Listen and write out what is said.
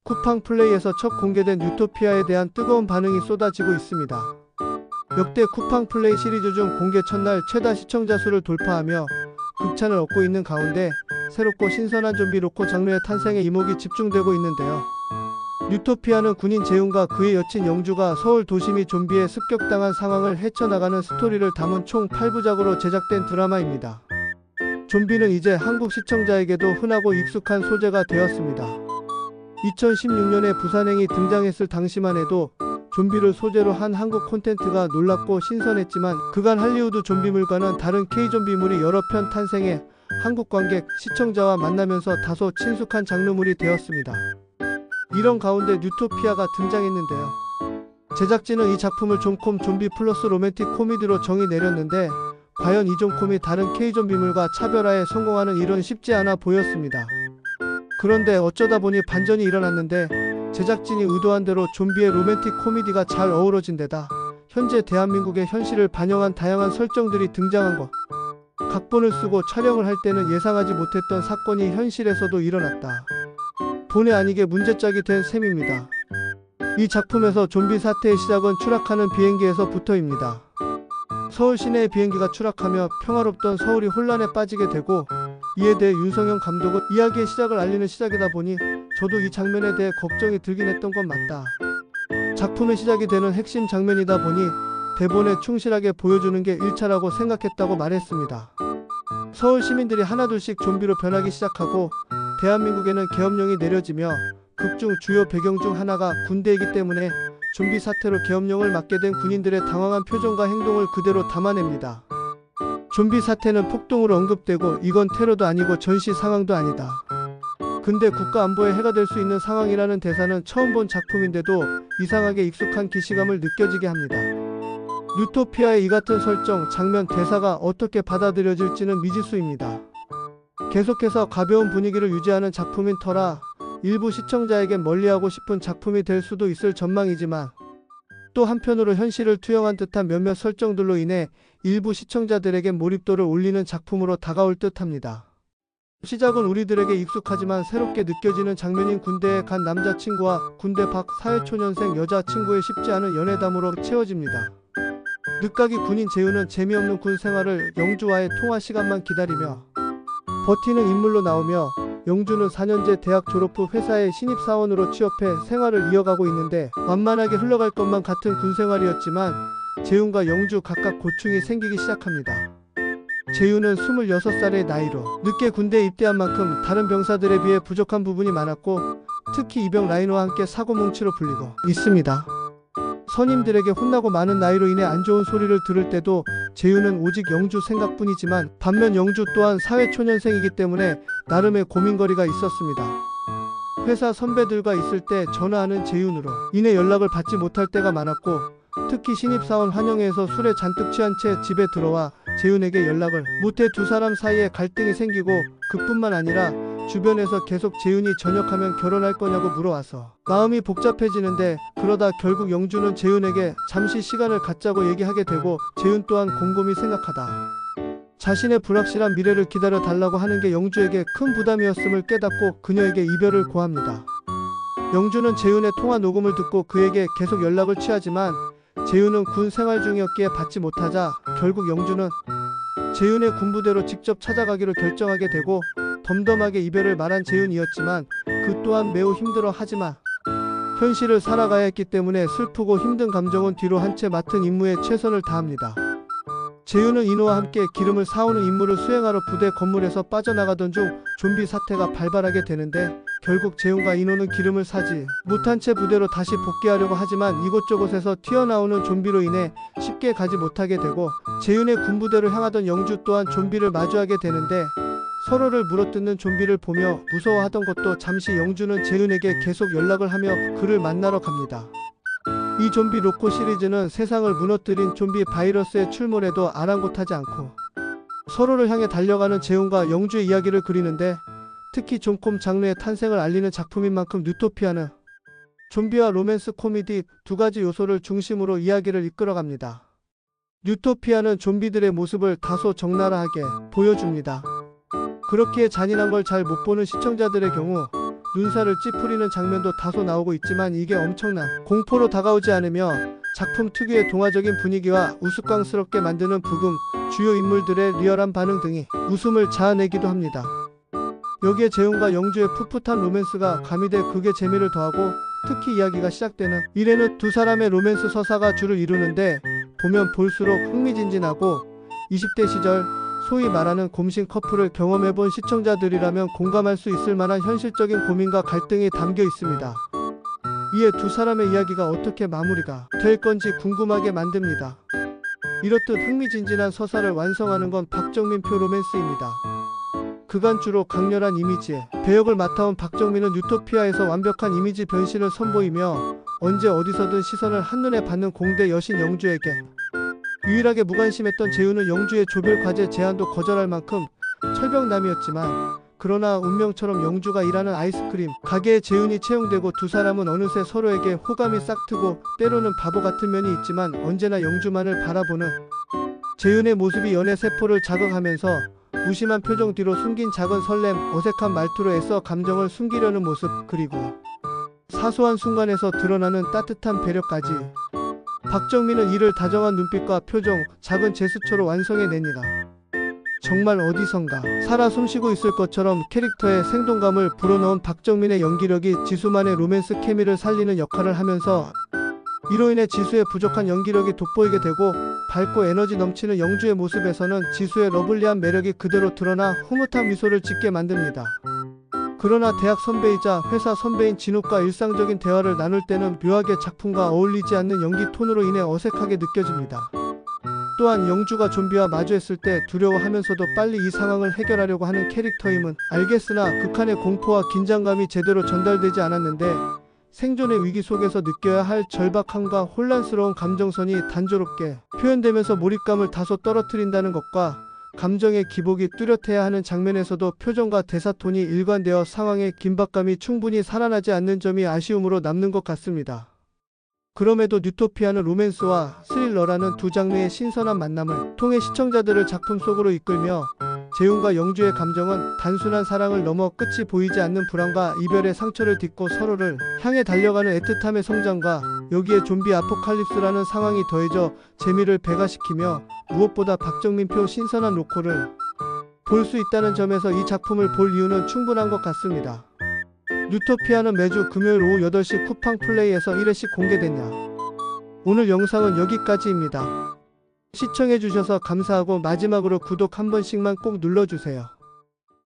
쿠팡 플레이에서 첫 공개된 유토피아에 대한 뜨거운 반응이 쏟아지고 있습니다. 역대 쿠팡 플레이 시리즈 중 공개 첫날 최다 시청자 수를 돌파하며 극찬을 얻고 있는 가운데 새롭고 신선한 좀비 로코 장르의 탄생에 이목이 집중되고 있는데요. 유토피아는 군인 재훈과 그의 여친 영주가 서울 도심이 좀비에 습격당한 상황을 헤쳐나가는 스토리를 담은 총 8부작으로 제작된 드라마입니다. 좀비는 이제 한국 시청자에게도 흔하고 익숙한 소재가 되었습니다. 2016년에 부산행이 등장했을 당시만 해도 좀비를 소재로 한 한국 콘텐츠가 놀랍고 신선했지만 그간 할리우드 좀비물과는 다른 K좀비물이 여러 편 탄생해 한국 관객, 시청자와 만나면서 다소 친숙한 장르물이 되었습니다. 이런 가운데 뉴토피아가 등장했는데요. 제작진은 이 작품을 좀콤 좀비 플러스 로맨틱 코미디로 정의 내렸는데 과연 이 좀콤이 다른 K좀비물과 차별화에 성공하는 일은 쉽지 않아 보였습니다. 그런데 어쩌다 보니 반전이 일어났는데 제작진이 의도한 대로 좀비의 로맨틱 코미디가 잘 어우러진 데다 현재 대한민국의 현실을 반영한 다양한 설정들이 등장한 것. 각본을 쓰고 촬영을 할 때는 예상하지 못했던 사건이 현실에서도 일어났다. 본의 아니게 문제작이 된 셈입니다. 이 작품에서 좀비 사태의 시작은 추락하는 비행기에서부터입니다. 서울 시내의 비행기가 추락하며 평화롭던 서울이 혼란에 빠지게 되고 이에 대해 윤성현 감독은 이야기의 시작을 알리는 시작이다 보니 저도 이 장면에 대해 걱정이 들긴 했던 건 맞다. 작품의 시작이 되는 핵심 장면이다 보니 대본에 충실하게 보여주는 게 1차라고 생각했다고 말했습니다. 서울 시민들이 하나둘씩 좀비로 변하기 시작하고 대한민국에는 계엄령이 내려지며 극중 주요 배경 중 하나가 군대이기 때문에 좀비 사태로 계엄령을 맞게 된 군인들의 당황한 표정과 행동을 그대로 담아냅니다. 좀비 사태는 폭동으로 언급되고 이건 테러도 아니고 전시 상황도 아니다. 근데 국가 안보에 해가 될 수 있는 상황이라는 대사는 처음 본 작품인데도 이상하게 익숙한 기시감을 느껴지게 합니다. 유토피아의 이 같은 설정, 장면, 대사가 어떻게 받아들여질지는 미지수입니다. 계속해서 가벼운 분위기를 유지하는 작품인 터라 일부 시청자에겐 멀리하고 싶은 작품이 될 수도 있을 전망이지만 또 한편으로 현실을 투영한 듯한 몇몇 설정들로 인해 일부 시청자들에게 몰입도를 올리는 작품으로 다가올 듯합니다. 시작은 우리들에게 익숙하지만 새롭게 느껴지는 장면인 군대에 간 남자친구와 군대 밖 사회초년생 여자친구의 쉽지 않은 연애담으로 채워집니다. 늦가기 군인 재훈은 재미없는 군 생활을 영주와의 통화 시간만 기다리며 버티는 인물로 나오며 영주는 4년제 대학 졸업 후 회사의 신입사원으로 취업해 생활을 이어가고 있는데 완만하게 흘러갈 것만 같은 군생활이었지만 재훈과 영주 각각 고충이 생기기 시작합니다. 재훈은 26살의 나이로 늦게 군대에 입대한 만큼 다른 병사들에 비해 부족한 부분이 많았고 특히 이병 라이너와 함께 사고뭉치로 불리고 있습니다. 선임들에게 혼나고 많은 나이로 인해 안 좋은 소리를 들을 때도 재훈은 오직 영주 생각뿐이지만 반면 영주 또한 사회초년생이기 때문에 나름의 고민거리가 있었습니다. 회사 선배들과 있을 때 전화하는 재훈으로 인해 연락을 받지 못할 때가 많았고 특히 신입사원 환영회에서 술에 잔뜩 취한 채 집에 들어와 재훈에게 연락을 못해 두 사람 사이에 갈등이 생기고 그뿐만 아니라 주변에서 계속 재훈이 전역하면 결혼할 거냐고 물어와서 마음이 복잡해지는데 그러다 결국 영주는 재훈에게 잠시 시간을 갖자고 얘기하게 되고 재훈 또한 곰곰이 생각하다 자신의 불확실한 미래를 기다려 달라고 하는 게 영주에게 큰 부담이었음을 깨닫고 그녀에게 이별을 고합니다. 영주는 재훈의 통화 녹음을 듣고 그에게 계속 연락을 취하지만 재훈은 군 생활 중이었기에 받지 못하자 결국 영주는 재훈의 군부대로 직접 찾아가기로 결정하게 되고 덤덤하게 이별을 말한 재훈이었지만 그 또한 매우 힘들어 하지만 현실을 살아가야 했기 때문에 슬프고 힘든 감정은 뒤로 한 채 맡은 임무에 최선을 다합니다. 재훈은 인호와 함께 기름을 사오는 임무를 수행하러 부대 건물에서 빠져나가던 중 좀비 사태가 발발하게 되는데 결국 재훈과 인호는 기름을 사지 못한 채 부대로 다시 복귀하려고 하지만 이곳저곳에서 튀어나오는 좀비로 인해 쉽게 가지 못하게 되고 재훈의 군부대로 향하던 영주 또한 좀비를 마주하게 되는데 서로를 물어뜯는 좀비를 보며 무서워하던 것도 잠시 영주는 재훈에게 계속 연락을 하며 그를 만나러 갑니다. 이 좀비 로코 시리즈는 세상을 무너뜨린 좀비 바이러스의 출몰에도 아랑곳하지 않고 서로를 향해 달려가는 재훈과 영주의 이야기를 그리는데 특히 좀콤 장르의 탄생을 알리는 작품인 만큼 뉴토피아는 좀비와 로맨스 코미디 두 가지 요소를 중심으로 이야기를 이끌어갑니다. 뉴토피아는 좀비들의 모습을 다소 적나라하게 보여줍니다. 그렇기에 잔인한 걸 잘 못 보는 시청자들의 경우 눈살을 찌푸리는 장면도 다소 나오고 있지만 이게 엄청난 공포로 다가오지 않으며 작품 특유의 동화적인 분위기와 우스꽝스럽게 만드는 부금, 주요 인물들의 리얼한 반응 등이 웃음을 자아내기도 합니다. 여기에 재훈과 영주의 풋풋한 로맨스가 가미돼 극의 재미를 더하고 특히 이야기가 시작되는 이래는 두 사람의 로맨스 서사가 주를 이루는데 보면 볼수록 흥미진진하고 20대 시절 소위 말하는 곰신 커플을 경험해본 시청자들이라면 공감할 수 있을 만한 현실적인 고민과 갈등이 담겨 있습니다. 이에 두 사람의 이야기가 어떻게 마무리가 될 건지 궁금하게 만듭니다. 이렇듯 흥미진진한 서사를 완성하는 건 박정민표 로맨스입니다. 그간 주로 강렬한 이미지의 배역을 맡아온 박정민은 유토피아에서 완벽한 이미지 변신을 선보이며 언제 어디서든 시선을 한눈에 받는 공대 여신 영주에게 유일하게 무관심했던 재훈은 영주의 조별 과제 제안도 거절할 만큼 철벽남이었지만 그러나 운명처럼 영주가 일하는 아이스크림 가게에 재훈이 채용되고 두 사람은 어느새 서로에게 호감이 싹트고 때로는 바보 같은 면이 있지만 언제나 영주만을 바라보는 재훈의 모습이 연애 세포를 자극하면서 무심한 표정 뒤로 숨긴 작은 설렘, 어색한 말투로 애써 감정을 숨기려는 모습, 그리고 사소한 순간에서 드러나는 따뜻한 배려까지 박정민은 이를 다정한 눈빛과 표정, 작은 제스처로 완성해냅니다. 정말 어디선가 살아 숨쉬고 있을 것처럼 캐릭터의 생동감을 불어넣은 박정민의 연기력이 지수만의 로맨스 케미를 살리는 역할을 하면서 이로 인해 지수의 부족한 연기력이 돋보이게 되고 밝고 에너지 넘치는 영주의 모습에서는 지수의 러블리한 매력이 그대로 드러나 흐뭇한 미소를 짓게 만듭니다. 그러나 대학 선배이자 회사 선배인 진욱과 일상적인 대화를 나눌 때는 묘하게 작품과 어울리지 않는 연기 톤으로 인해 어색하게 느껴집니다. 또한 영주가 좀비와 마주했을 때 두려워하면서도 빨리 이 상황을 해결하려고 하는 캐릭터임은 알겠으나 극한의 공포와 긴장감이 제대로 전달되지 않았는데 생존의 위기 속에서 느껴야 할 절박함과 혼란스러운 감정선이 단조롭게 표현되면서 몰입감을 다소 떨어뜨린다는 것과 감정의 기복이 뚜렷해야 하는 장면에서도 표정과 대사톤이 일관되어 상황의 긴박감이 충분히 살아나지 않는 점이 아쉬움으로 남는 것 같습니다. 그럼에도 뉴토피아는 로맨스와 스릴러라는 두 장르의 신선한 만남을 통해 시청자들을 작품 속으로 이끌며 재훈과 영주의 감정은 단순한 사랑을 넘어 끝이 보이지 않는 불안과 이별의 상처를 딛고 서로를 향해 달려가는 애틋함의 성장과 여기에 좀비 아포칼립스라는 상황이 더해져 재미를 배가시키며 무엇보다 박정민표 신선한 로코를 볼 수 있다는 점에서 이 작품을 볼 이유는 충분한 것 같습니다. 뉴토피아는 매주 금요일 오후 8시 쿠팡 플레이에서 1회씩 공개되냐. 오늘 영상은 여기까지입니다. 시청해주셔서 감사하고 마지막으로 구독 한 번씩만 꼭 눌러주세요.